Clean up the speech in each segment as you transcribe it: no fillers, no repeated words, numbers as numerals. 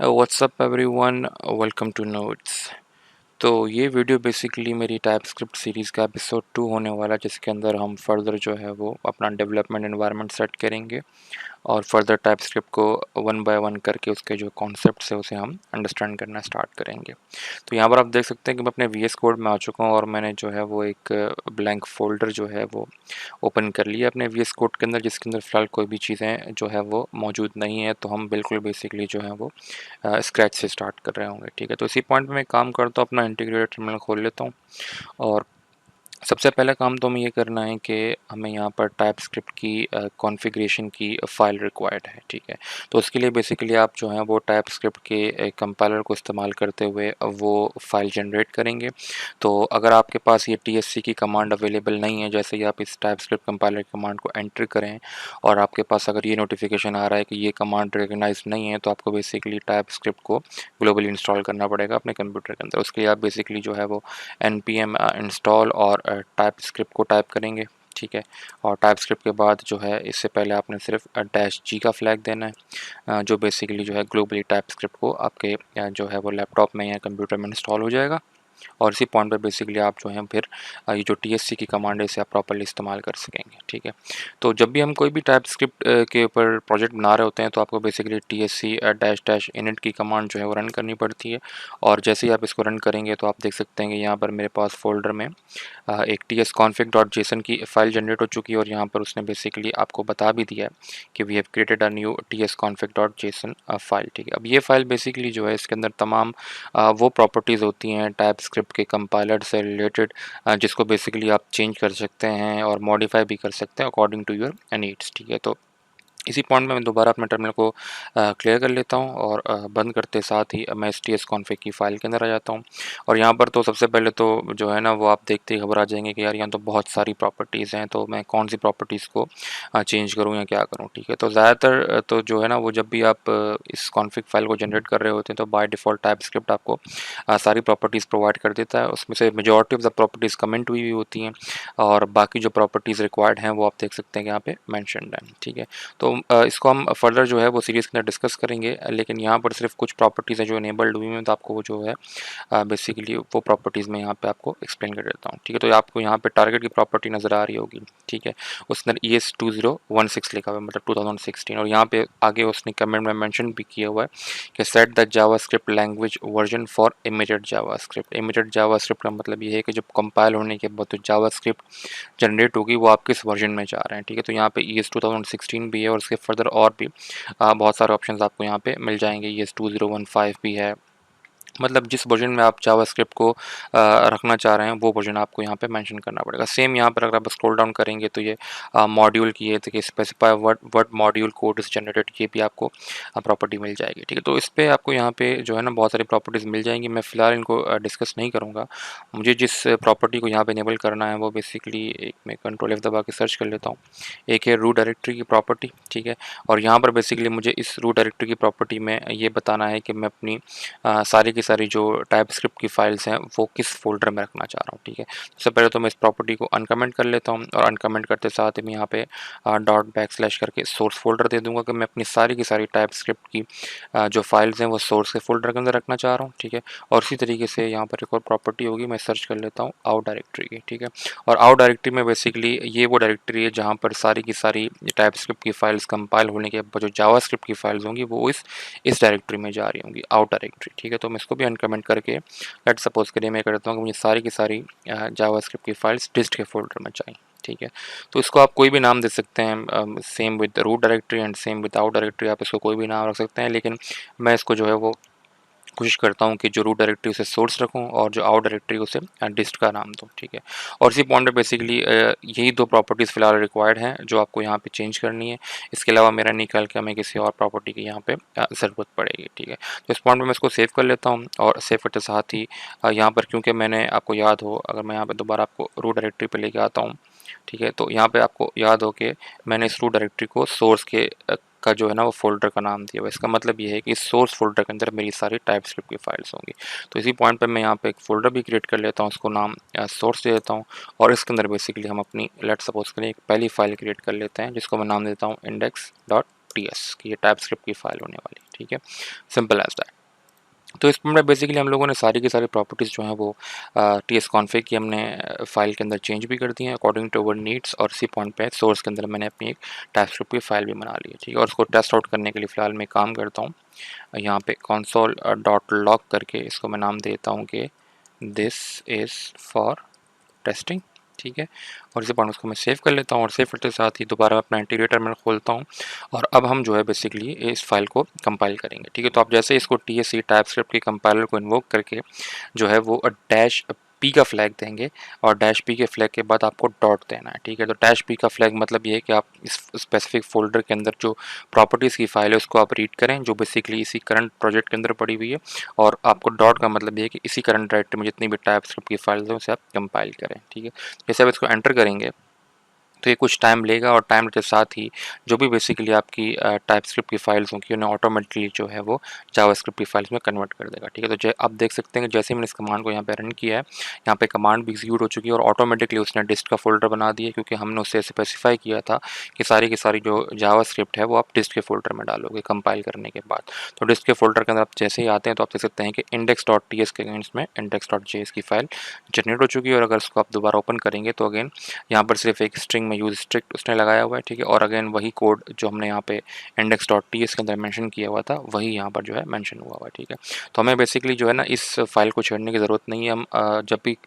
WhatsApp everyone, welcome to notes. तो ये video basically मेरी टाइपस्क्रिप्ट सीरीज़ का एपिसोड 2 होने वाला है, जिसके अंदर हम फर्दर जो है वो अपना डेवलपमेंट एनवायरनमेंट सेट करेंगे और फर्दर टाइपस्क्रिप्ट को वन बाय वन करके उसके जो कॉन्सेप्ट्स है उसे हम अंडरस्टैंड करना स्टार्ट करेंगे। तो यहाँ पर आप देख सकते हैं कि मैं अपने वी एस कोड में आ चुका हूँ और मैंने जो है वो एक ब्लैंक फोल्डर जो है वो ओपन कर लिया अपने वी एस कोड के अंदर, जिसके अंदर फ़िलहाल कोई भी चीज़ें जो है वो मौजूद नहीं है। तो हम बिल्कुल बेसिकली जो है वो स्क्रैच से स्टार्ट कर रहे होंगे। ठीक है, तो इसी पॉइंट पे मैं काम करता हूँ, अपना इंटीग्रेटेड टर्मिनल खोल लेता हूँ और सबसे पहला काम तो हमें ये करना है कि हमें यहाँ पर टाइपस्क्रिप्ट की कॉन्फ़िगरेशन की फ़ाइल रिक्वायर्ड है। ठीक है, तो उसके लिए बेसिकली आप जो है वो टाइपस्क्रिप्ट के कंपाइलर को इस्तेमाल करते हुए वो फ़ाइल जनरेट करेंगे। तो अगर आपके पास ये TSC की कमांड अवेलेबल नहीं है, जैसे ही आप इस टाइपस्क्रिप्ट कंपाइलर कमांड को एंटर करें और आपके पास अगर ये नोटिफिकेशन आ रहा है कि ये कमांड रिकग्नाइज नहीं है, तो आपको बेसिकली टाइपस्क्रिप्ट को ग्लोबली इंस्टॉल करना पड़ेगा अपने कंप्यूटर के अंदर। उसके लिए आप बेसिकली जो है वो npm इंस्टॉल और टाइपस्क्रिप्ट को टाइप करेंगे। ठीक है, और टाइपस्क्रिप्ट के बाद जो है इससे पहले आपने सिर्फ -G का फ्लैग देना है, जो बेसिकली जो है ग्लोबली टाइपस्क्रिप्ट को आपके जो है वो लैपटॉप में या कंप्यूटर में इंस्टॉल हो जाएगा। और इसी पॉइंट पे बेसिकली आप जो है फिर ये जो TSC की कमांड है इसे आप प्रॉपर्ली इस्तेमाल कर सकेंगे। ठीक है, तो जब भी हम कोई भी टाइपस्क्रिप्ट के ऊपर प्रोजेक्ट बना रहे होते हैं तो आपको बेसिकली TSC --init की कमांड जो है वो रन करनी पड़ती है। और जैसे ही आप इसको रन करेंगे तो आप देख सकते हैं कि यहाँ पर मेरे पास फोल्डर में एक tsconfig.json की फ़ाइल जनरेट हो चुकी है और यहाँ पर उसने बेसिकली आपको बता भी दिया है कि we have created a new tsconfig.json file. ठीक है, अब ये फ़ाइल बेसिकली जो है इसके अंदर तमाम वो प्रॉपर्टीज़ होती हैं टाइपस्क्रिप्ट के कंपाइलर से रिलेटेड, जिसको बेसिकली आप चेंज कर सकते हैं और मॉडिफाई भी कर सकते हैं अकॉर्डिंग टू योर नीड्स। ठीक है, तो इसी पॉइंट में मैं दोबारा अपने टर्मिनल को क्लियर कर लेता हूँ और बंद करते साथ ही मैं इस tsconfig की फ़ाइल के अंदर आ जाता हूँ। और यहाँ पर तो सबसे पहले तो जो है ना वो आप देखते ही घबरा जाएंगे कि यार यहाँ तो बहुत सारी प्रॉपर्टीज़ हैं, तो मैं कौन सी प्रॉपर्टीज़ को चेंज करूँ या क्या करूँ। ठीक है, तो ज़्यादातर तो जो है ना वो जब भी आप इस कॉन्फ़िग फ़ाइल को जनरेट कर रहे होते हैं तो बाय डिफ़ॉल्ट टाइपस्क्रिप्ट आपको सारी प्रॉपर्टीज़ प्रोवाइड कर देता है। उसमें से majority of the properties comment हुई होती हैं और बाकी जो प्रॉपर्टीज़ रिक्वायर्ड हैं वो आप देख सकते हैं कि यहाँ पे मेंशन्ड है। ठीक है, तो इसको हम फर्दर जो है वो सीरीज़ के अंदर डिस्कस करेंगे, लेकिन यहाँ पर सिर्फ कुछ प्रॉपर्टीज़ हैं जो इनेबल्ड हुई हैं, तो आपको वो जो है बेसिकली वो प्रॉपर्टीज़ मैं यहाँ पे आपको एक्सप्लेन कर देता हूँ। ठीक है, तो आपको यहाँ पे टारगेट की प्रॉपर्टी नज़र आ रही होगी। ठीक है, उसने ES2016 लिखा हुआ है, मतलब 2016, और यहाँ पे आगे उसने कमेंट में मेंशन भी किया हुआ है कि set the JavaScript language version for immediate JavaScript. Immediate JavaScript का मतलब ये है कि जब कंपाइल होने के बाद तो जावास्क्रिप्ट जनरेट होगी वो आप किस वर्जन में जा रहे हैं। ठीक है, तो यहाँ पे ES 2016 भी है और उसके फर्दर और भी बहुत सारे ऑप्शंस आपको यहाँ पे मिल जाएंगे। ES 2015 भी है, मतलब जिस वर्जन में आप जावास्क्रिप्ट को रखना चाह रहे हैं वो वर्जन आपको यहाँ पे मेंशन करना पड़ेगा। सेम यहाँ पर अगर आप स्क्रॉल डाउन करेंगे तो ये मॉड्यूल की है कि specify what module code is generated, ये भी आपको प्रॉपर्टी मिल जाएगी। ठीक है, तो इस पे आपको यहाँ पे जो है ना बहुत सारी प्रॉपर्टीज़ मिल जाएंगी। मैं फ़िलहाल इनको डिस्कस नहीं करूँगा। मुझे जिस प्रॉपर्टी को यहाँ पे इनेबल करना है वो बेसिकली एक मैं कंट्रोल F दबा के सर्च कर लेता हूँ। एक है रूट डायरेक्टरी की प्रॉपर्टी। ठीक है, और यहाँ पर बेसिकली मुझे इस रूट डायरेक्टरी की प्रॉपर्टी में ये बताना है कि मैं अपनी सारी की सारी जो टाइपस्क्रिप्ट की फाइल्स हैं वो किस फ़ोल्डर में रखना चाह रहा हूँ। ठीक है, सबसे पहले तो मैं इस प्रॉपर्टी को अनकमेंट कर लेता हूँ और अनकमेंट करते साथ ही मैं यहाँ पे .बैकस्लैश करके सोर्स फ़ोल्डर दे दूँगा कि मैं अपनी सारी की सारी टाइपस्क्रिप्ट की जो फाइल्स हैं वो सोर्स के फ़ोल्डर के अंदर रखना चाह रहा हूँ। ठीक है, और इसी तरीके से यहाँ पर एक और प्रॉपर्टी होगी, मैं सर्च कर लेता हूँ आउट डायरेक्टरी की। ठीक है, और आउट डायरेक्टरी में बेसिकली ये वो डायरेक्टरी है जहाँ पर सारी की सारी टाइपस्क्रिप्ट की फाइल्स कंपाइल होने के बाद जो जावास्क्रिप्ट की फाइल्स होंगी वो इस डायरेक्टरी में जा रही होंगी, आउट डायरेक्टरी। ठीक है, तो मैं इसको भी अनकमेंट करके लेट्स सपोज करिए मैं करता हूँ कि मुझे सारी की सारी जावास्क्रिप्ट की फाइल्स डिस्ट के फोल्डर में चाहिए। ठीक है, तो इसको आप कोई भी नाम दे सकते हैं, same with root directory and same with out directory, आप इसको कोई भी नाम रख सकते हैं, लेकिन मैं इसको जो है वो कोशिश करता हूँ कि जो रूट डायरेक्टरी उसे सोर्स रखूँ और जो आउट डायरेक्टरी उसे डिस्ट का नाम दूँ। ठीक है, और इसी पॉइंट पे बेसिकली यही दो प्रॉपर्टीज़ फिलहाल रिक्वायर्ड हैं जो आपको यहाँ पे चेंज करनी है। इसके अलावा मेरा नहीं ख्याल कि हमें किसी और प्रॉपर्टी की यहाँ पे ज़रूरत पड़ेगी। ठीक है, तो इस पॉइंट पे मैं इसको सेव कर लेता हूँ और सेव करते साथ ही यहाँ पर क्योंकि मैंने आपको याद हो, अगर मैं यहाँ पर दोबारा आपको रूट डायरेक्टरी पर लेके आता हूँ, ठीक है, तो यहाँ पे आपको याद हो कि मैंने इस रूट डायरेक्टरी को सोर्स के का जो है ना वो फ़ोल्डर का नाम दिया हुआ है। इसका मतलब ये है कि इस सोर्स फ़ोल्डर के अंदर मेरी सारी टाइपस्क्रिप्ट की फाइल्स होंगी। तो इसी पॉइंट पे मैं यहाँ पे एक फ़ोल्डर भी क्रिएट कर लेता हूँ, उसको नाम सोर्स दे देता हूँ और इसके अंदर बेसिकली हम अपनी लेट्स सपोज करें एक पहली फ़ाइल क्रिएट कर लेते हैं जिसको मैं नाम देता हूँ index.ts, कि ये टाइपस्क्रिप्ट की फ़ाइल होने वाली है। ठीक है, सिंपल एज़ दैट। तो इस में बेसिकली हम लोगों ने सारी की सारी प्रॉपर्टीज़ जो हैं वो टीएस कॉन्फ़िग की हमने फ़ाइल के अंदर चेंज भी कर दी हैं अकॉर्डिंग टू अवर नीड्स, और इसी पॉइंट पे सोर्स के अंदर मैंने अपनी एक टाइपस्क्रिप्ट की फ़ाइल भी बना ली है, ठीक है। और उसको टेस्ट आउट करने के लिए फ़िलहाल मैं काम करता हूँ, यहाँ पे कंसोल डॉट लॉग करके इसको मैं नाम देता हूँ कि दिस इज़ फॉर टेस्टिंग, ठीक है। और इसी पॉइंट उसको मैं सेव कर लेता हूँ, और सेव करते साथ ही दोबारा अपना इंटीग्रेटर टर्मिनल खोलता हूँ, और अब हम जो है बेसिकली इस फाइल को कंपाइल करेंगे, ठीक है। तो आप जैसे इसको टीएससी टाइपस्क्रिप्ट के कंपाइलर को इन्वोक करके जो है वो डैश पी का फ्लैग देंगे, और डैश पी के फ्लैग के बाद आपको डॉट देना है, ठीक है। तो डैश पी का फ्लैग मतलब ये है कि आप इस स्पेसिफिक फोल्डर के अंदर जो प्रॉपर्टीज़ की फाइल है उसको आप रीड करें, जो बेसिकली इसी करंट प्रोजेक्ट के अंदर पड़ी हुई है, और आपको डॉट का मतलब ये है कि इसी करंट डायरेक्टरी में जितनी भी टाइपस्क्रिप्ट की फाइल्स हैं उसे आप कंपाइल करें, ठीक है। जैसे आप इसको एंटर करेंगे तो ये कुछ टाइम लेगा, और टाइम के साथ ही जो भी बेसिकली आपकी टाइपस्क्रिप्ट की फाइल्स होंगी उन्हें ऑटोमेटिकली जो है वो जावास्क्रिप्ट की फाइल्स में कन्वर्ट कर देगा, ठीक है। तो आप देख सकते हैं कि जैसे ही मैंने इस कमांड को यहाँ पे रन किया है, यहाँ पे कमांड भी एग्जीक्यूट हो चुकी है, और ऑटोमेटिकली उसने डिस्ट का फोल्डर बना दिया, क्योंकि हमने उससे स्पेसिफाई किया था कि सारी की सारी जो जावास्क्रिप्ट है वो आप डिस्ट के फोल्डर में डालोगे कंपाइल करने के बाद। तो डिस्ट के फोल्डर के अंदर आप जैसे ही आते हैं तो आप देख सकते हैं कि इंडेक्स डॉट टी एस के अगेंस्ट में इंडेक्स डॉट जे एस की फाइल जनरेट हो चुकी है, और अगर उसको आप दोबारा ओपन करेंगे तो अगेन यहाँ पर सिर्फ एक स्ट्रिंग में यूज स्ट्रिक्ट उसने लगाया हुआ है, ठीक है। और अगेन वही कोड जो हमने यहाँ पे इंडेक्स डॉट टी एस के अंदर मेंशन किया हुआ था वही यहाँ पर जो है मेंशन हुआ हुआ है, ठीक है। तो हमें बेसिकली जो है ना इस फाइल को छेड़ने की ज़रूरत नहीं है। हम जब भी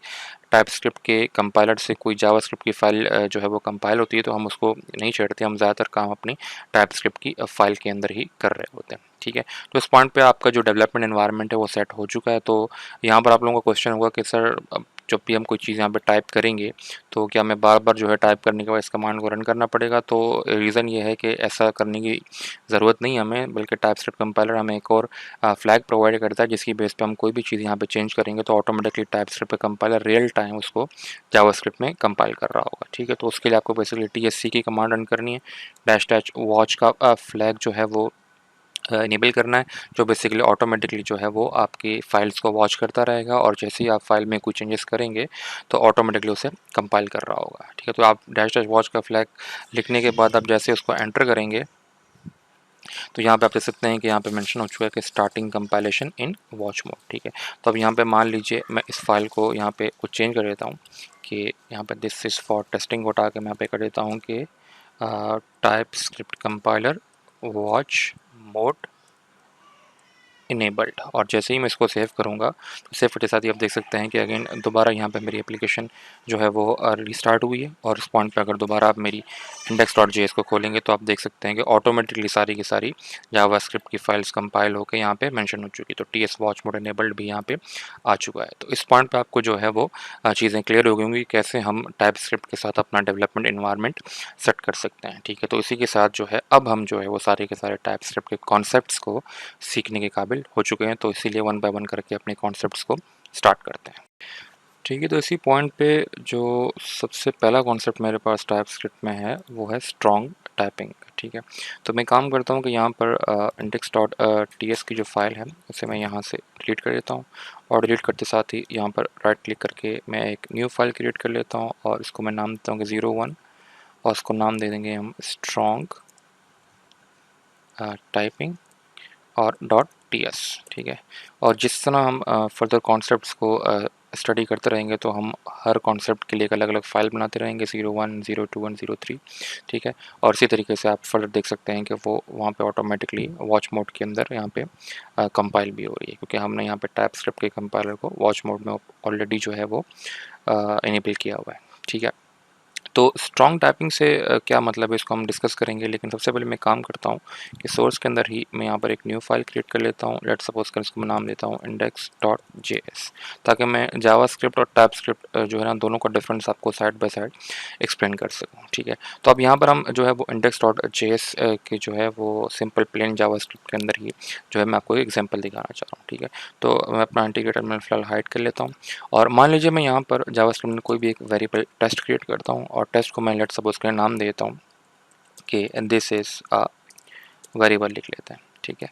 टाइपस्क्रिप्ट के कंपाइलर से कोई जावास्क्रिप्ट की फ़ाइल जो है वो कंपाइल होती है तो हम उसको नहीं छेड़ते, हम ज़्यादातर काम अपनी टाइपस्क्रिप्ट की फ़ाइल के अंदर ही कर रहे होते हैं, ठीक है। तो इस पॉइंट पे आपका जो डेवलपमेंट एनवायरनमेंट है वो सेट हो चुका है। तो यहाँ पर आप लोगों का क्वेश्चन होगा कि सर अब जब भी हम कोई चीज़ यहाँ पे टाइप करेंगे तो क्या हमें बार बार जो है टाइप करने के बाद इस कमांड को रन करना पड़ेगा? तो रीज़न ये है कि ऐसा करने की ज़रूरत नहीं है हमें, बल्कि टाइपस्क्रिप्ट कंपाइलर हमें एक और फ्लैग प्रोवाइड करता है जिसकी बेस पे हम कोई भी चीज़ यहाँ पे चेंज करेंगे तो automatically TypeScript compiler real time उसको जावास्क्रिप्ट में कंपाइल कर रहा होगा, ठीक है। तो उसके लिए आपको बेसिकली टीएससी की कमांड रन करनी है, डैश डैश वॉच का फ्लैग जो है वो इनेबल करना है, जो बेसिकली ऑटोमेटिकली जो है वो आपकी फ़ाइल्स को वॉच करता रहेगा, और जैसे ही आप फाइल में कोई चेंजेस करेंगे तो ऑटोमेटिकली उसे कंपाइल कर रहा होगा, ठीक है। तो आप डैश डैश वॉच का फ्लैग लिखने के बाद आप जैसे उसको एंटर करेंगे तो यहाँ पे आप देख सकते हैं कि यहाँ पे मेंशन हो चुका है कि starting compilation in watch mode, ठीक है। तो अब यहाँ पे मान लीजिए मैं इस फाइल को यहाँ पे कुछ चेंज कर देता हूँ कि यहाँ पे दिस इज़ फॉर टेस्टिंग उठा के मैं यहाँ पे कर देता हूँ कि type script compiler watch mode enabled, और जैसे ही मैं इसको सेव करूँगा तो सेव करते साथ ही आप देख सकते हैं कि अगेन दोबारा यहाँ पे मेरी एप्लीकेशन जो है वो रीस्टार्ट हुई है। और इस पॉइंट पे अगर दोबारा आप मेरी इंडेक्स डॉट जे एस को खोलेंगे तो आप देख सकते हैं कि ऑटोमेटिकली सारी की सारी जावास्क्रिप्ट की फाइल्स कंपाइल होकर यहाँ पे मेंशन हो चुकी है। तो T S watch mode enabled भी यहाँ पे आ चुका है। तो इस पॉइंट पर आपको जो है वो चीज़ें क्लियर हो गई होंगी कैसे हम टाइप स्क्रिप्ट के साथ अपना डेवलपमेंट इन्वायरमेंट सेट कर सकते हैं, ठीक है। तो इसी के साथ जो है अब हम जो है वो सारे के सारे टाइप स्क्रिप्ट के कॉन्सेप्ट्स को सीखने के काबिल हो चुके हैं। तो इसीलिए वन बाय वन करके अपने कॉन्सेप्ट्स को स्टार्ट करते हैं, ठीक है। तो इसी पॉइंट पे जो सबसे पहला कॉन्सेप्ट मेरे पास टाइपस्क्रिप्ट में है वो है स्ट्रॉन्ग टाइपिंग, ठीक है। तो मैं काम करता हूँ कि यहाँ पर इंडेक्स डॉट टी एस की जो फाइल है उसे मैं यहाँ से डिलीट कर देता हूँ, और डिलीट करते साथ ही यहाँ पर राइट क्लिक करके मैं एक न्यू फाइल क्रिएट कर लेता हूँ, और इसको मैं नाम देता हूँ कि 01, और उसको नाम दे देंगे हम स्ट्रॉन्ग टाइपिंग और डॉट टी एस, ठीक है। और जिस तरह हम फर्दर कॉन्सेप्ट्स को स्टडी करते रहेंगे तो हम हर कॉन्सेप्ट के लिए एक अलग अलग फाइल बनाते रहेंगे, 01, 02, 03, ठीक है। और इसी तरीके से आप फर्दर देख सकते हैं कि वो वहाँ पे ऑटोमेटिकली वॉच मोड के अंदर यहाँ पे कंपाइल भी हो रही है, क्योंकि हमने यहाँ पे टाइप स्क्रिप्ट के कंपाइलर को वॉच मोड में ऑलरेडी जो है वो इनेबल किया हुआ है, ठीक है। तो स्ट्रॉन्ग टाइपिंग से क्या मतलब है इसको हम डिस्कस करेंगे, लेकिन सबसे पहले मैं काम करता हूँ कि सोर्स के अंदर ही मैं यहाँ पर एक न्यू फाइल क्रिएट कर लेता हूँ। लेट सपोज कर इसको मैं नाम देता हूँ इंडेक्स डॉट जे एस, ताकि मैं जावास्क्रिप्ट और टाइपस्क्रिप्ट जो है ना दोनों का डिफरेंस आपको साइड बाय साइड एक्सप्लेन कर सकूँ, ठीक है। तो अब यहाँ पर हम जो है वो इंडेक्स डॉट जे एस के जो है वो सिंपल प्लेन जावास्क्रिप्ट के अंदर ही जो है मैं आपको एक एग्जाम्पल दिखाना चाह रहा हूँ, ठीक है। तो मैं अपना इंटीग्रेटर में फिलहाल हाइड कर लेता हूँ, और मान लीजिए मैं यहाँ पर जावास्क्रिप्ट में कोई भी एक वेरिएबल टेस्ट क्रिएट करता हूँ, और टेस्ट को मैं लेट सपोज के नाम देता हूँ कि दिस इज़ अ वेरिएबल लिख लेते हैं, ठीक है।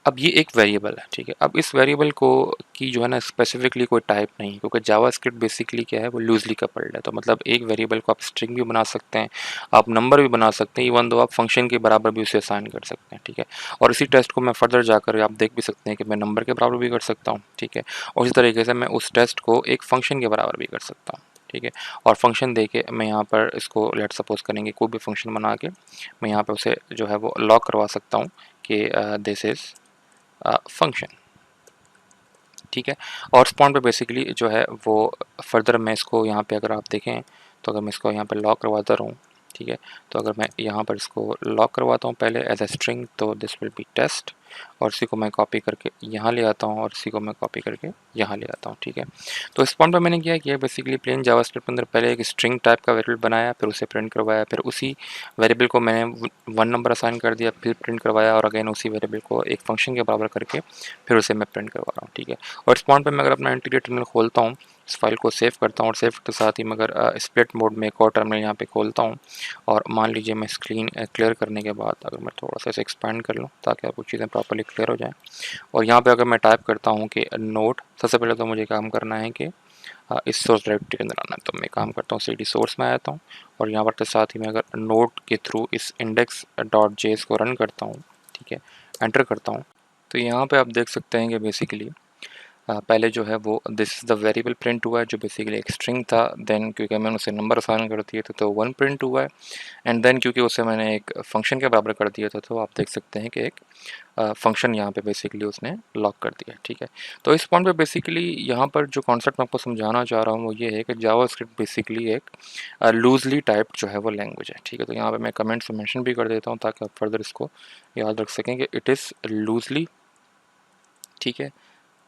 अब ये एक वेरिएबल है, ठीक है। अब इस वेरिएबल को की जो है ना स्पेसिफिकली कोई टाइप नहीं है, क्योंकि जावास्क्रिप्ट बेसिकली क्या है, वो लूजली कपल्ड है। तो मतलब एक वेरिएबल को आप स्ट्रिंग भी बना सकते हैं, आप नंबर भी बना सकते हैं, इवन दो आप फंक्शन के बराबर भी उसे असाइन कर सकते हैं, ठीक है। और इसी टेस्ट को मैं फर्दर जाकर आप देख भी सकते हैं कि मैं नंबर के बराबर भी कर सकता हूँ, ठीक है। और इसी तरीके से मैं उस टेस्ट को एक फंक्शन के बराबर भी कर सकता हूँ, ठीक है। और फंक्शन दे के मैं यहाँ पर इसको लेट सपोज करेंगे कोई भी फंक्शन बना के मैं यहाँ पे उसे जो है वो लॉक करवा सकता हूँ कि दिस इज़ फंक्शन, ठीक है। और स्पॉन पे बेसिकली जो है वो फर्दर मैं इसको यहाँ पे अगर आप देखें तो अगर मैं इसको यहाँ पे लॉक करवाता रहूँ, ठीक है। तो अगर मैं यहाँ पर इसको लॉक करवाता हूँ पहले एज ए स्ट्रिंग, तो दिस विल बी टेस्ट, और इसी को मैं कॉपी करके यहाँ ले आता हूँ और इसी को मैं कॉपी करके यहाँ ले आता हूँ, ठीक है। तो स्पॉन पे मैंने क्या किया, बेसिकली प्लेन जावास्क्रिप्ट के अंदर पहले एक स्ट्रिंग टाइप का वेरिएबल बनाया, फिर उसे प्रिंट करवाया, फिर उसी वेरिएबल को मैंने 1 नंबर असाइन कर दिया, फिर प्रिंट करवाया, और अगेन उसी वेरिएबल को एक फंक्शन के बराबर करके फिर उसे मैं प्रिंट करवा रहा हूँ, ठीक है। और स्पॉन पे मैं अगर अपना इंटीग्रेटेड टर्मिनल खोलता हूँ, इस फाइल को सेव करता हूँ, और सेव के साथ ही मैं अगर स्प्लिट मोड में एक और टर्मिनल यहाँ पे खोलता हूँ, और मान लीजिए मैं स्क्रीन क्लियर करने के बाद अगर मैं थोड़ा सा इसे एक्सपैंड कर लूँ ताकि आपको चीज़ें प्रॉपर्ली क्लियर हो जाएँ, और यहाँ पे अगर मैं टाइप करता हूँ कि नोड, सबसे पहले तो मुझे काम करना है कि इस सोर्स डायरेक्टरी के अंदर आना है, तो मैं काम करता हूँ cd सोर्स में आता हूँ, और यहाँ पर के साथ ही मैं अगर नोड के थ्रू इस index.js को रन करता हूँ, ठीक है, एंटर करता हूँ, तो यहाँ पे आप देख सकते हैं कि बेसिकली पहले जो है वो this is the variable print हुआ है जो बेसिकली एक स्ट्रिंग था, देन क्योंकि मैंने उसे नंबर असाइन कर दिए थे तो 1 प्रिंट हुआ है, एंड देन क्योंकि उसे मैंने एक फंक्शन के बराबर कर दिया था तो आप देख सकते हैं कि एक फंक्शन यहाँ पे बेसिकली उसने लॉक कर दिया, ठीक है। तो इस पॉइंट पे बेसिकली यहाँ पर जो कॉन्सेप्ट मैं आपको समझाना चाह रहा हूँ वो ये है कि जावास्क्रिप्ट बेसिकली एक लूजली टाइप्ड जो है वो लैंग्वेज है, ठीक है। तो यहाँ पे मैं कमेंट्स में मेंशन भी कर देता हूँ ताकि आप फर्दर इसको याद रख सकें कि इट इज़ लूजली, ठीक है,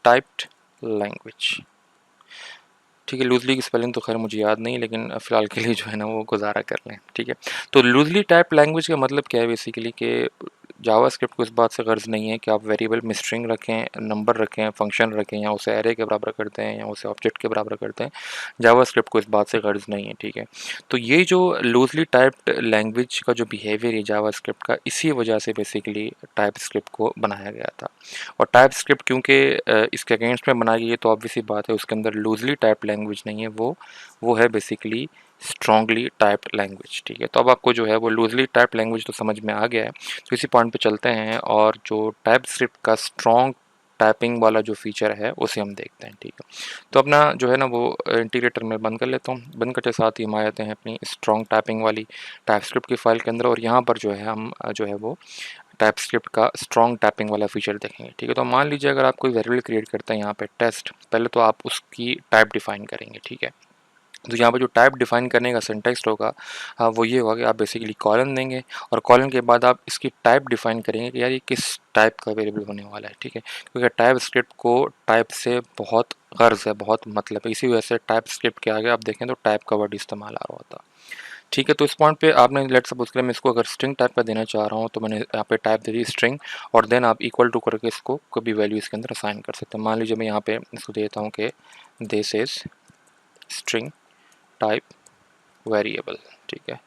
टाइप्ड लैंग्वेज, ठीक है। लूजली की स्पेलिंग तो खैर मुझे याद नहीं, लेकिन फ़िलहाल के लिए जो है ना वो गुजारा कर लें, ठीक है। तो लूजली टाइप लैंग्वेज का मतलब क्या है बेसिकली कि जावास्क्रिप्ट को इस बात से गर्ज़ नहीं है कि आप वेरिएबल में स्ट्रिंग रखें, नंबर रखें, फंक्शन रखें, या उसे एरे के बराबर करते हैं या उसे ऑब्जेक्ट के बराबर करते हैं। जावास्क्रिप्ट को इस बात से गर्ज़ नहीं है, ठीक है। तो ये जो लूजली टाइप्ड लैंग्वेज का जो बिहेवियर है जावास्क्रिप्ट का, इसी वजह से बेसिकली टाइपस्क्रिप्ट को बनाया गया था। और टाइपस्क्रिप्ट क्योंकि इसके अगेंस्ट में बनाई गई है तो ऑब्वियस सी बात है उसके अंदर लूजली टाइप्ड लैंग्वेज नहीं है, वो है बेसिकली स्ट्रॉन्गली टाइप्ड लैंग्वेज, ठीक है। तो अब आपको जो है वो लूजली टाइप्ड लैंग्वेज तो समझ में आ गया है, तो इसी पॉइंट पे चलते हैं और जो टाइपस्क्रिप्ट का स्ट्रॉन्ग टाइपिंग वाला जो फीचर है उसे हम देखते हैं, ठीक है। तो अपना जो है ना वो इंटीग्रेटर में बंद कर लेता हूँ, बंद करते साथ ही हम आ जाते हैं अपनी स्ट्रॉन्ग टाइपिंग वाली टाइपस्क्रिप्ट की फाइल के अंदर, और यहाँ पर जो है हम जो है वो टाइपस्क्रिप्ट का स्ट्रॉन्ग टाइपिंग वाला फीचर देखेंगे, ठीक है। तो मान लीजिए अगर आप कोई वेरिएबल क्रिएट करते हैं यहाँ पे टेस्ट, पहले तो आप उसकी टाइप डिफाइन करेंगे, ठीक है। तो यहाँ पर जो टाइप डिफाइन करने का सिंटैक्स होगा वो ये होगा कि आप बेसिकली कॉलन देंगे, और कॉलन के बाद आप इसकी टाइप डिफाइन करेंगे कि यार ये किस टाइप का वेरिएबल होने वाला है, ठीक है। क्योंकि टाइप स्क्रिप्ट को टाइप से बहुत गर्ज है, बहुत मतलब है, इसी वजह से टाइप स्क्रिप्ट के आगे आप देखें तो टाइप का वर्ड इस्तेमाल आ रहा होता, ठीक है। तो इस पॉइंट पे आपने लेट सपोज करें मैं इसको अगर स्ट्रिंग टाइप का देना चाह रहा हूँ तो मैंने यहाँ पे टाइप दे दी स्ट्रिंग, और देन आप इक्वल टू करके इसको कोई भी वैल्यू इसके अंदर असाइन कर सकते हैं। मान लीजिए मैं यहाँ पे इसको देता हूँ कि this is string type variable, ठीक है।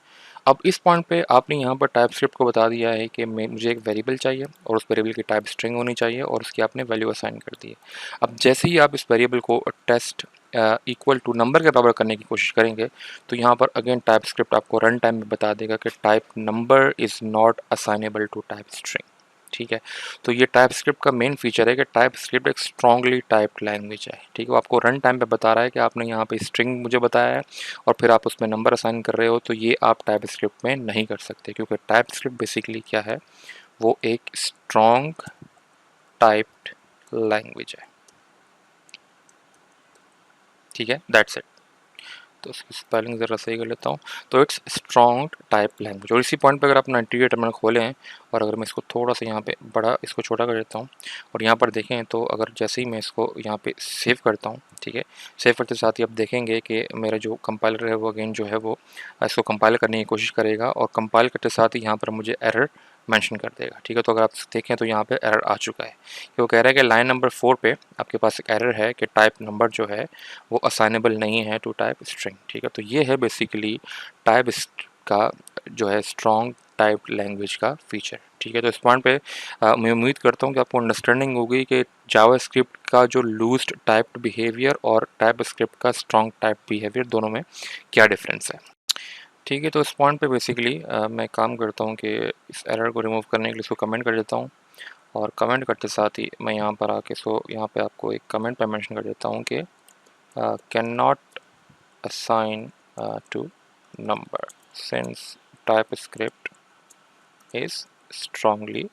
अब इस पॉइंट पे आपने यहाँ पर टाइप स्क्रिप्ट को बता दिया है कि मुझे एक वेरिएबल चाहिए और उस वेरिएबल की टाइप स्ट्रिंग होनी चाहिए, और उसकी आपने वैल्यू असाइन कर दी है। अब जैसे ही आप इस वेरिएबल को टेस्ट इक्वल टू नंबर के बराबर करने की कोशिश करेंगे तो यहाँ पर अगेन टाइप स्क्रिप्ट आपको रन टाइम में बता देगा कि type number is not assignable to type string, ठीक है। तो ये टाइप स्क्रिप्ट का मेन फीचर है कि टाइप स्क्रिप्ट एक स्ट्रॉन्गली टाइप्ड लैंग्वेज है, ठीक है। वो आपको रन टाइम पे बता रहा है कि आपने यहाँ पे स्ट्रिंग मुझे बताया है और फिर आप उसमें नंबर असाइन कर रहे हो, तो ये आप टाइप स्क्रिप्ट में नहीं कर सकते, क्योंकि टाइप स्क्रिप्ट बेसिकली क्या है, वो एक स्ट्रॉन्ग टाइप्ड लैंग्वेज है, ठीक है, दैट्स इट। तो उसकी स्पेलिंग ज़रा सही कर लेता हूँ। तो इट्स स्ट्रॉन्ग टाइप लैंग्वेज, और इसी पॉइंट पे अगर अपना इंटीग्रेटर टर्मिनल खोलें और अगर मैं इसको थोड़ा सा यहाँ पे बड़ा इसको छोटा कर देता हूँ और यहाँ पर देखें तो अगर जैसे ही मैं इसको यहाँ पे सेव करता हूँ, ठीक है, सेव करते साथ ही आप देखेंगे कि मेरा जो कंपाइलर है वो अगेन जो है वो इसको कंपाइल करने की कोशिश करेगा, और कंपाइल करते साथ ही यहाँ पर मुझे एरर मेंशन कर देगा, ठीक है। तो अगर आप देखें तो यहाँ पे एरर आ चुका है, कि वो कह रहा है कि लाइन नंबर 4 पे आपके पास एक एरर है कि टाइप नंबर जो है वो असाइनेबल नहीं है टू टाइप स्ट्रिंग, ठीक है। तो ये है बेसिकली टाइप का जो है स्ट्रॉन्ग टाइप्ड लैंग्वेज का फीचर। ठीक है, तो इस पॉइंट पे मैं उम्मीद करता हूँ कि आपको अंडरस्टैंडिंग होगी कि जावास्क्रिप्ट का जो लूज्ड टाइप्ड बिहेवियर और टाइपस्क्रिप्ट का स्ट्रॉन्ग टाइप बिहेवियर दोनों में क्या डिफरेंस है। ठीक है, तो इस पॉइंट पे बेसिकली मैं काम करता हूँ कि इस एरर को रिमूव करने के लिए इसको कमेंट कर देता हूँ, और कमेंट करते साथ ही मैं यहाँ पर आके यहाँ पे आपको एक कमेंट पे मेंशन कर देता हूँ कि can not assign to number since TypeScript is strongly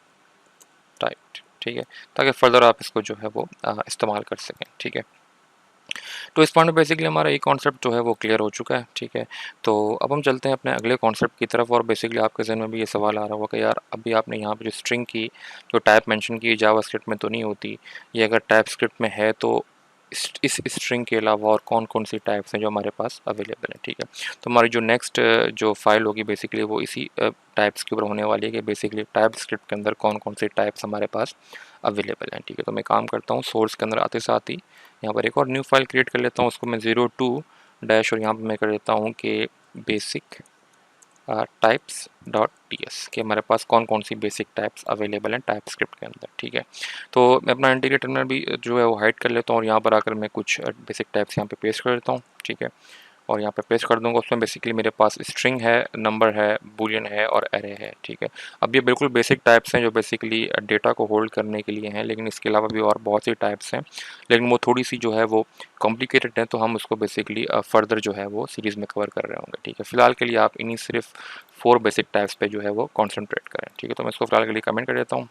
typed. ठीक है, ताकि फर्दर आप इसको जो है वो इस्तेमाल कर सकें। ठीक है, तो इस पॉइंट में बेसिकली हमारा ये कॉन्सेप्ट जो है वो क्लियर हो चुका है। ठीक है, तो अब हम चलते हैं अपने अगले कॉन्सेप्ट की तरफ, और बेसिकली आपके जहन में भी ये सवाल आ रहा होगा कि यार अभी आपने यहाँ पे जो स्ट्रिंग की जो टाइप मेंशन की जावास्क्रिप्ट में तो नहीं होती, ये अगर टाइप स्क्रिप्ट में है तो इस स्ट्रिंग के अलावा और कौन कौन सी टाइप्स हैं जो हमारे पास अवेलेबल हैं। ठीक है, तो हमारी जो नेक्स्ट जो फाइल होगी बेसिकली वो इसी टाइप्स के ऊपर होने वाली है कि बेसिकली टाइप स्क्रिप्ट के अंदर कौन कौन सी टाइप्स हमारे पास अवेलेबल हैं। ठीक है, तो मैं काम करता हूँ सोर्स के अंदर आते साथ ही यहाँ पर एक और न्यू फाइल क्रिएट कर लेता हूँ, उसको मैं 02 डैश और यहाँ पर मैं कर देता हूँ कि बेसिक टाइप्स डॉट ts कि हमारे पास कौन कौन सी बेसिक टाइप्स अवेलेबल हैं टाइप स्क्रिप्ट के अंदर। ठीक है, तो मैं अपना इंटीग्रेटर में भी जो है वो हाइड कर लेता हूँ, और यहाँ पर आकर मैं कुछ बेसिक टाइप्स यहाँ पे पेस्ट कर देता हूँ। ठीक है, और यहाँ पे पेस्ट कर दूंगा, उसमें बेसिकली मेरे पास स्ट्रिंग है, नंबर है, बूलियन है और एरे है। ठीक है, अब ये बिल्कुल बेसिक टाइप्स हैं जो बेसिकली डेटा को होल्ड करने के लिए हैं, लेकिन इसके अलावा भी और बहुत सी टाइप्स हैं, लेकिन वो थोड़ी सी जो है वो कॉम्प्लिकेटेड है, तो हम उसको बेसिकली फर्दर जो है वो सीरीज़ में कवर कर रहे होंगे। ठीक है, फिलहाल के लिए आप इन्हीं सिर्फ 4 बेसिक टाइप्स पे जो है वो कॉन्सेंट्रेट करें। ठीक है, तो मैं इसको फिलहाल के लिए कमेंट कर देता हूँ,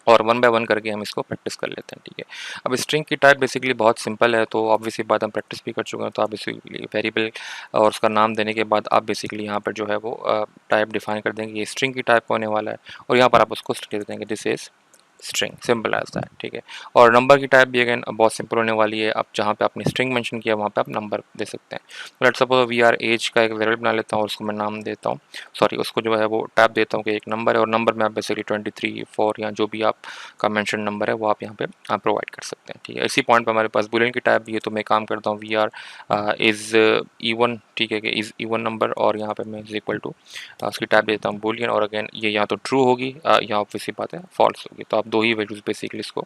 और वन बाय वन करके हम इसको प्रैक्टिस कर लेते हैं। ठीक है, अब स्ट्रिंग की टाइप बेसिकली बहुत सिंपल है, तो ऑब्वियसली बात हम प्रैक्टिस भी कर चुके हैं, तो आप बेसिकली वेरिएबल और उसका नाम देने के बाद आप बेसिकली यहाँ पर जो है वो टाइप डिफाइन कर देंगे, ये स्ट्रिंग की टाइप होने वाला है, और यहाँ पर आप उसको लिख देंगे this is string, simple as that. ठीक है, और नंबर की टाइप भी अगेन बहुत सिंपल होने वाली है, आप जहाँ पे आपने स्ट्रिंग मेंशन किया वहाँ पे आप नंबर दे सकते हैं। तो let's suppose we are age का एक वेरिएबल बना लेता हूँ, और उसको मैं नाम देता हूँ, सॉरी उसको जो है वो टाइप देता हूँ कि एक नंबर है, और नंबर में आप बेसिकली 23 4 या जो भी आप का मेंशन नंबर है वो आप यहाँ पे प्रोवाइड कर सकते हैं। ठीक है, इसी पॉइंट पर हमारे पास बुलियन की टाइप भी है, तो मैं काम करता हूँ वी आर इज़ इवन। ठीक है, कि इज़ इवन नंबर, और यहाँ पे मैं इज इक्वल टू उसकी टाइप देता हूँ बुलियन, और अगेन ये या तो ट्रू होगी या ऑब्वियसली बात है फॉल्स होगी, तो आप दो ही वैल्यूज़ बेसिकली इसको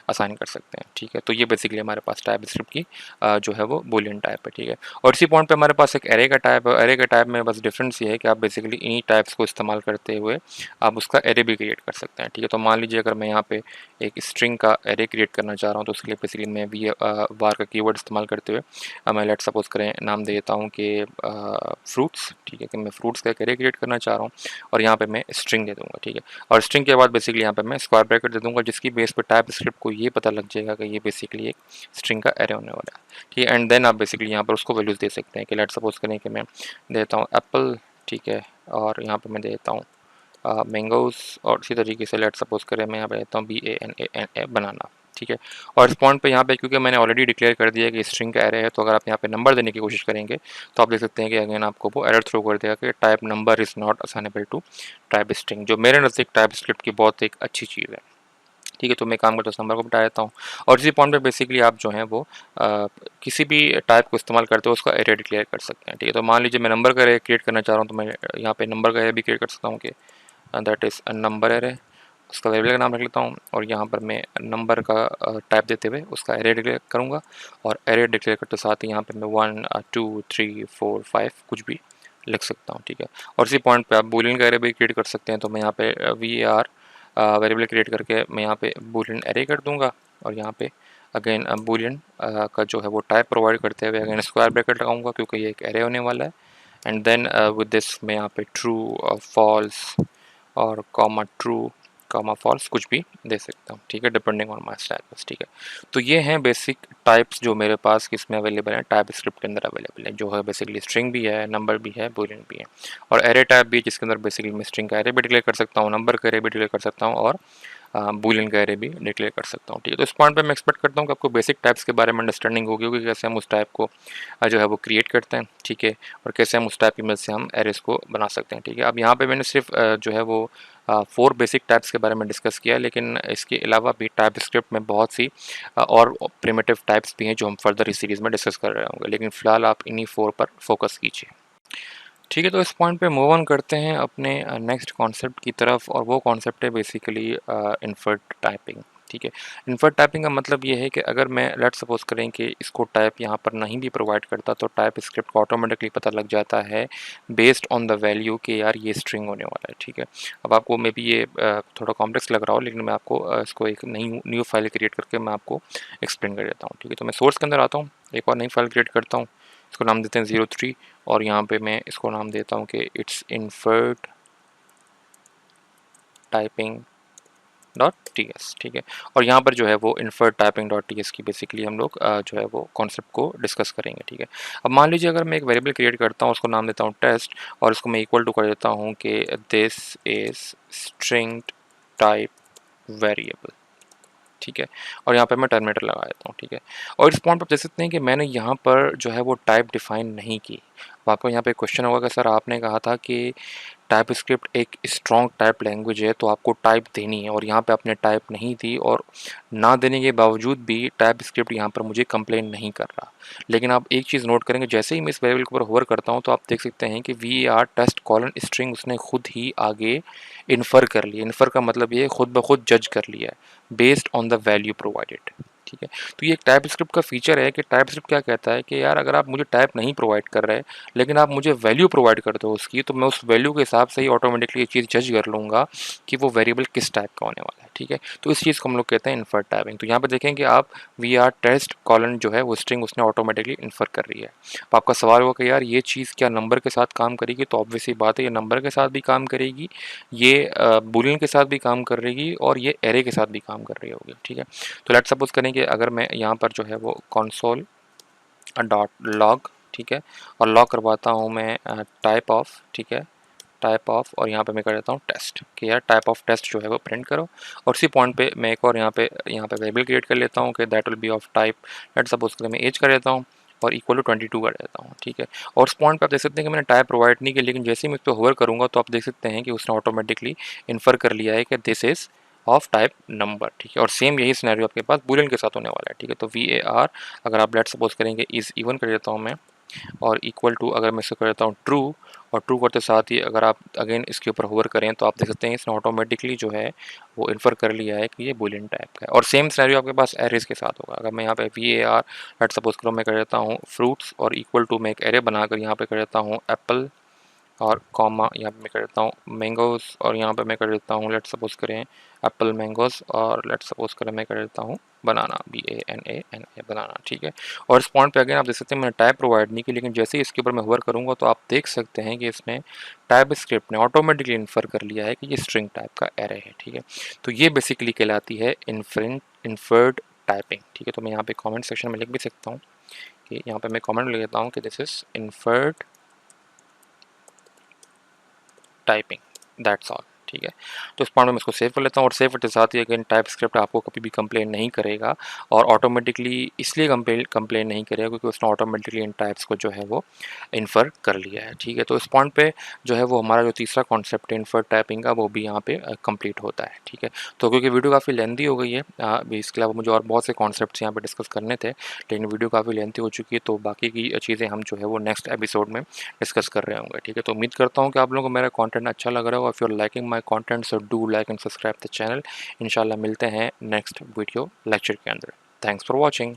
असाइन कर सकते हैं। ठीक है, तो ये बेसिकली हमारे पास टाइप स्क्रिप्ट की जो है वो बुलियन टाइप है। ठीक है, और इसी पॉइंट पे हमारे पास एक एरे का टाइप है, एरे का टाइप में बस डिफरेंस ये है कि आप बेसिकली इन्हीं टाइप्स को इस्तेमाल करते हुए आप उसका एरे भी क्रिएट कर सकते हैं। ठीक है, तो मान लीजिए अगर मैं यहाँ पे एक स्ट्रिंग का एरे क्रिएट करना चाह रहा हूँ, तो उसके लिए बेसिकली मैं वी वार का कीवर्ड इस्तेमाल करते हुए मैं लेट सपोज करें नाम दे देता हूँ कि फ्रूट्स। ठीक है, कि मैं फ्रूट्स का एक एरे क्रिएट करना चाह रहा हूँ, और यहाँ पे मैं स्ट्रिंग दे दूँगा। ठीक है, और स्ट्रिंग के बाद बेसिकली यहाँ पे मैं स्क्वायर ब्रैकेट दे दूँगा, जिसकी बेस पे टाइप स्क्रिप्ट को ये पता लग जाएगा कि ये बेसिकली एक स्ट्रिंग का एरे होने वाला है। ठीक है, एंड देन आप बेसिकली यहाँ पर उसको वैल्यूज़ दे सकते हैं कि लेट सपोज करें कि मैं देता हूँ एप्पल। ठीक है, और यहाँ पे मैं देता हूँ मैंगोज़, और इसी तरीके से लेट सपोज करें मैं यहाँ पे देता हूँ BANANA बनाना। ठीक है, और इस पॉइंट पे यहाँ पे क्योंकि मैंने ऑलरेडी डिक्लेयर कर दिया कि स्ट्रिंग का एरे है, तो अगर आप यहाँ पे नंबर देने की कोशिश करेंगे तो आप देख सकते हैं कि अगेन आपको वो एरर थ्रो कर देगा कि type number is not assignable to type string, जो मेरे नज़दीक टाइप स्क्रिप्ट की बहुत एक अच्छी चीज़ है। ठीक है, तो मैं काम करता हूँ उस नंबर को बता देता हूँ, और इसी पॉइंट पे बेसिकली आप जो हैं वो किसी भी टाइप को इस्तेमाल करते हो उसका एरे डिक्लेयर कर सकते हैं। ठीक है, तो मान लीजिए मैं नंबर का एरे क्रिएट करना चाह रहा हूँ, तो मैं यहाँ पे नंबर का एरे भी क्रिएट कर सकता हूँ कि that is a number array, उसका वेरिएबल का नाम रख लेता हूँ, और यहाँ पर मैं नंबर का टाइप देते हुए उसका एरे डिक्लेयर करूँगा, और एरे डिक्लेयर करते साथ ही यहाँ पे मैं 1 2 3 4 5 कुछ भी लिख सकता हूँ। ठीक है, और इसी पॉइंट पे आप बूलियन का एरे भी क्रिएट कर सकते हैं, तो मैं यहाँ पे VAR वेरिएबल क्रिएट करके मैं यहाँ पे बूलियन एरे कर दूँगा, और यहाँ पे अगेन बूलियन का जो है वो टाइप प्रोवाइड करते हुए अगेन स्क्वायर ब्रैकेट लगाऊंगा क्योंकि ये एक एरे होने वाला है, एंड देन विद दिस मैं यहाँ पे ट्रू फॉल्स और कॉमा ट्रू कॉमा फॉल्स कुछ भी दे सकता हूँ। ठीक है, डिपेंडिंग ऑन माई स्टाइल्स। ठीक है, तो ये हैं बेसिक टाइप्स जो मेरे पास किसमें अवेलेबल है, टाइप स्क्रिप्ट के अंदर अवेलेबल है, जो है बेसिकली स्ट्रिंग भी है, नंबर भी है, बूलियन भी है, और एरे टाइप भी, जिसके अंदर बेसिकली मैं स्ट्रिंग का एरे भी डिक्लेयर कर सकता हूँ, नंबर का एरे भी डिक्लेयर कर सकता हूँ, और बूलियन का एरे भी डिक्लेयर कर सकता हूँ। ठीक है, तो इस पॉइंट पे मैं एक्सपेक्ट करता हूँ कि आपको बेसिक टाइप्स के बारे में अंडरस्टैंडिंग होगी कि कैसे हम उस टाइप को जो है वो क्रिएट करते हैं। ठीक है, और कैसे हम उस टाइप की मदद से हम एरेस को बना सकते हैं। ठीक है, अब यहाँ पे मैंने सिर्फ जो है वो 4 बेसिक टाइप्स के बारे में डिस्कस किया, लेकिन इसके अलावा भी टाइप स्क्रिप्ट में बहुत सी और प्रिमिटिव टाइप्स भी हैं जो हम फर्दर इस सीरीज़ में डिस्कस कर रहे होंगे, लेकिन फ़िलहाल आप इन्हीं 4 पर फोकस कीजिए। ठीक है, तो इस पॉइंट पे मूव ऑन करते हैं अपने नेक्स्ट कॉन्सेप्ट की तरफ, और वो कॉन्सेप्ट है बेसिकली इन्फर्ट टाइपिंग। ठीक है, इन्फर्ट टाइपिंग का मतलब ये है कि अगर मैं लेट्स सपोज करें कि इसको टाइप यहाँ पर नहीं भी प्रोवाइड करता, तो टाइप स्क्रिप्ट को ऑटोमेटिकली पता लग जाता है बेस्ड ऑन द वैल्यू कि यार ये स्ट्रिंग होने वाला है। ठीक है, अब आपको मे बी ये थोड़ा कॉम्प्लेक्स लग रहा हो, लेकिन मैं आपको इसको एक न्यू फाइल क्रिएट करके मैं आपको एक्सप्लेन कर देता हूँ। ठीक है, तो मैं सोर्स के अंदर आता हूँ, एक और नई फाइल क्रिएट करता हूँ, इसको नाम देते हैं 03, और यहाँ पे मैं इसको नाम देता हूँ कि it's infert typing dot T S. ठीक है, और यहाँ पर जो है वो infert typing dot T S की बेसिकली हम लोग जो है वो कॉन्सेप्ट को डिस्कस करेंगे। ठीक है, अब मान लीजिए अगर मैं एक वेरिएबल क्रिएट करता हूँ, उसको नाम देता हूँ टेस्ट, और इसको मैं इक्वल टू कर देता हूँ कि this is string type variable. ठीक है, और यहाँ पे मैं टर्मिनेटर लगा देता हूँ। ठीक है, और इस पॉइंट पर देख सकते हैं कि मैंने यहाँ पर जो है वो टाइप डिफाइन नहीं की। अब आपको यहाँ पे क्वेश्चन होगा कि सर आपने कहा था कि टाइप स्क्रिप्ट एक स्ट्रॉन्ग टाइप लैंग्वेज है, तो आपको टाइप देनी है, और यहाँ पे आपने टाइप नहीं दी, और ना देने के बावजूद भी टाइप स्क्रिप्ट यहाँ पर मुझे कंप्लेन नहीं कर रहा। लेकिन आप एक चीज़ नोट करेंगे, जैसे ही मैं इस वेरिएबल के ऊपर होवर करता हूँ, तो आप देख सकते हैं कि we are test colon string उसने खुद ही आगे इन्फर कर लिया। इन्फर का मतलब ये खुद ब खुद जज कर लिया है based on the value provided. ठीक है, तो ये एक टाइप स्क्रिप्ट का फीचर है कि टाइप स्क्रिप्ट क्या कहता है कि यार अगर आप मुझे टाइप नहीं प्रोवाइड कर रहे, लेकिन आप मुझे वैल्यू प्रोवाइड कर दो उसकी, तो मैं उस वैल्यू के हिसाब से ही ऑटोमेटिकली ये चीज़ जज कर लूँगा कि वो वेरिएबल किस टाइप का होने वाला है। ठीक है, तो इस चीज़ को हम लोग कहते हैं इन्फर टाइपिंग। तो यहाँ पर देखें कि आप वी आर टेस्ट कॉलन जो है वो स्ट्रिंग उसने ऑटोमेटिकली इन्फर कर रही है। तो आपका सवाल होगा कि यार ये चीज़ क्या नंबर के साथ काम करेगी? तो ऑब्वियसली बात है, ये नंबर के साथ भी काम करेगी, ये बूलियन के साथ भी काम कर रही, और ये एरे के साथ भी काम कर रही होगी। ठीक है, तो लेट्स सपोज करें कि अगर मैं यहाँ पर जो है वो कंसोल डॉट लॉग, ठीक है, और लॉग करवाता हूँ मैं टाइप ऑफ, ठीक है, टाइप ऑफ, और यहाँ पे मैं कर देता हूँ टेस्ट कि यार टाइप ऑफ टेस्ट जो है वो प्रिंट करो। और उसी पॉइंट पे मैं एक और यहाँ पे वेरिएबल क्रिएट कर लेता हूँ कि that will be of type, let's suppose करें मैं एज कर देता हूँ, और इक्वल टू 22 कर देता हूँ। ठीक है, और उस पॉइंट पे आप देख सकते हैं कि मैंने टाइप प्रोवाइड नहीं किया, लेकिन जैसे ही मैं इस पर होवर करूँगा तो आप देख सकते हैं कि उसने ऑटोमेटिकली इन्फर कर लिया है कि this is of type number. ठीक है, और सेम यही सिनेरियो आपके पास बूलियन के साथ होने वाला है। ठीक है, तो वी ए आर अगर आप लेट्स सपोज करेंगे इज़ इवन कर देता हूँ मैं, और इक्वल टू अगर मैं इसको कर देता हूँ ट्रू, और ट्रू करते साथ ही अगर आप अगेन इसके ऊपर होवर करें, तो आप देख सकते हैं इसने ऑटोमेटिकली जो है वो इन्फर कर लिया है कि ये बूलियन टाइप का है। और सेम सिनेरियो आपके पास एरेज के साथ होगा। अगर मैं यहाँ पे V A R let's suppose करो मैं कर देता हूँ फ्रूट्स, और इक्वल टू मैं एक एरे बनाकर यहाँ पे कर देता हूँ एप्पल, और कॉमा यहाँ पे मैं कर देता हूँ मैंगोज़, और यहाँ पे मैं कर देता हूँ लेट्स सपोज करें एप्पल मैंगोज़, और लेट्स सपोज करें मैं कर देता हूँ बनाना, BANANA बनाना। ठीक है, और इस पॉइंट पे अगेन आप देख सकते हैं मैंने टाइप प्रोवाइड नहीं की, लेकिन जैसे ही इसके ऊपर मैं होवर करूँगा तो आप देख सकते हैं कि इसने टाइप स्क्रिप्ट ने ऑटोमेटिकली इन्फर कर लिया है कि ये स्ट्रिंग टाइप का एरे है। ठीक है, तो ये बेसिकली कहलाती है इन्फर्ड टाइपिंग। ठीक है, तो मैं यहाँ पे कमेंट सेक्शन में लिख भी सकता हूँ कि यहाँ पे मैं कमेंट लिख देता हूँ कि this is inferred typing, that's all. ठीक है, तो इस पॉइंट में मैं इसको सेव कर लेता हूँ, और सेव करते साथ ही अगेन टाइप स्क्रिप्ट आपको कभी भी कंप्लेन नहीं करेगा, और ऑटोमेटिकली इसलिए कंप्लेन नहीं करेगा क्योंकि उसने ऑटोमेटिकली इन टाइप्स को जो है वो इन्फर कर लिया है। ठीक है, तो इस पॉइंट पे जो है वो हमारा जो तीसरा कॉन्सेप्ट है इन्फर टाइपिंग का, वो भी यहाँ पे कंप्लीट होता है। ठीक है, तो क्योंकि वीडियो काफ़ी लेंथी हो गई है, इसके अलावा मुझे और बहुत से कॉन्सेप्ट्स यहाँ पे डिस्कस करने थे, लेकिन वीडियो काफ़ी लेंथी हो चुकी है, तो बाकी की चीज़ें हम जो है वो नेक्स्ट एपिसोड में डिस्कस कर रहे होंगे। ठीक है, तो उम्मीद करता हूँ कि आप लोगों को मेरा कंटेंट अच्छा लग रहा होगा। If you are liking my content so do like and subscribe the channel. इंशाल्लाह मिलते हैं नेक्स्ट वीडियो लेक्चर के अंदर। Thanks for watching.